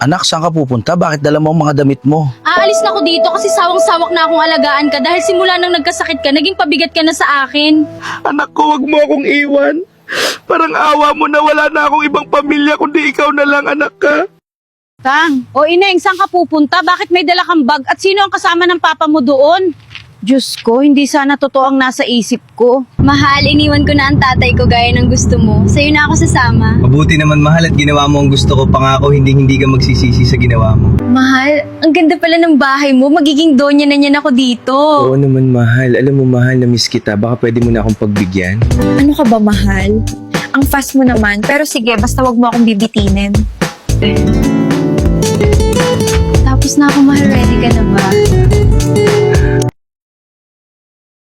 Anak, saan ka pupunta? Bakit dala mo ang mga damit mo? Aalis na ako dito kasi sawang-sawak na akong alagaan ka dahil simula nang nagkasakit ka, naging pabigat ka na sa akin. Anak ko, wag mo akong iwan. Parang awa mo na wala na akong ibang pamilya kundi ikaw na lang, anak ka. Tang, o Ineng, saan ka pupunta? Bakit may dala kang bag? At sino ang kasama ng papa mo doon? Diyos ko, hindi sana totoo ang nasa isip ko. Mahal, iniwan ko na ang tatay ko gaya ng gusto mo. Sa'yo na ako sasama. Mabuti naman mahal at ginawa mo ang gusto ko. Pangako hindi ka magsisisi sa ginawa mo. Mahal, ang ganda pala ng bahay mo. Magiging donya na niyan ako dito. Oo naman mahal. Alam mo mahal, na-miss kita. Baka pwede mo na akong pagbigyan. Ano ka ba, mahal? Ang fast mo naman. Pero sige, basta wag mo akong bibitinin. Tapos na ako, mahal. Ready ka na ba?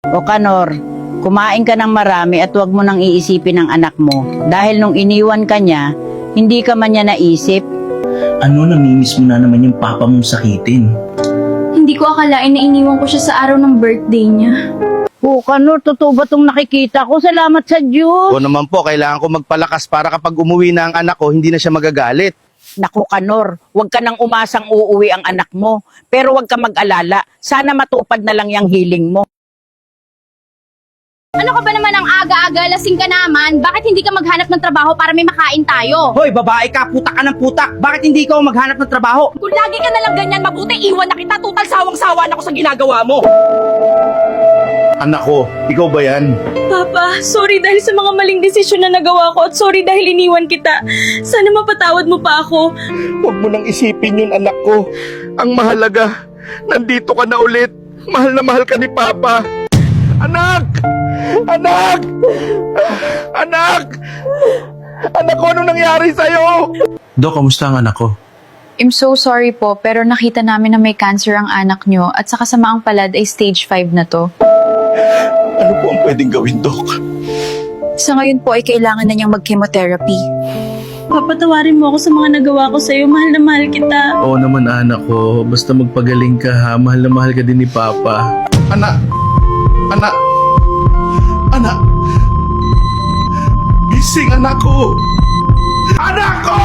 O Kanor, kumain ka ng marami at huwag mo nang iisipin ang anak mo. Dahil nung iniwan ka niya, hindi ka man niya naisip. Ano, namimiss mo na naman yung papa mong sakitin? Hindi ko akalain na iniwan ko siya sa araw ng birthday niya. O Kanor, totoo ba itong nakikita ko? Salamat sa Diyos. Oo naman po, kailangan ko magpalakas para kapag umuwi na ang anak ko, hindi na siya magagalit. Naku Kanor, huwag ka nang umasang uuwi ang anak mo. Pero huwag ka mag-alala. Sana matupad na lang yung hiling mo. Ano ka ba naman ang aga-aga, lasing ka naman? Bakit hindi ka maghanap ng trabaho para may makain tayo? Hoy, babae ka, putak ka ng putak. Bakit hindi ikaw maghanap ng trabaho? Kung lagi ka nalang ganyan, mabuti iwan na kita. Total sawang-sawa na ako sa ginagawa mo. Anak ko, ikaw ba yan? Papa, sorry dahil sa mga maling desisyon na nagawa ko at sorry dahil iniwan kita. Sana mapatawad mo pa ako. Huwag mo nang isipin yun, anak ko. Ang mahalaga, nandito ka na ulit. Mahal na mahal ka ni Papa. Anak! Anak! Anak! Anak ko, anong nangyari sa'yo? Dok, kamusta ang anak ko? I'm so sorry po, pero nakita namin na may cancer ang anak nyo at sa kasamaang palad ay stage 5 na to. Ano po ang pwedeng gawin, Dok? Sa ngayon po ay kailangan na niyang mag-chemotherapy. Papatawarin mo ako sa mga nagawa ko sa'yo. Mahal na mahal kita. Oo naman anak ko, basta magpagaling ka ha. Mahal na mahal ka din ni papa. Anak! Anak! Anak! Gising, anak ko! Anak ko!